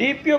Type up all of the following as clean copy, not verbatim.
DPO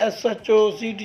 SHO CD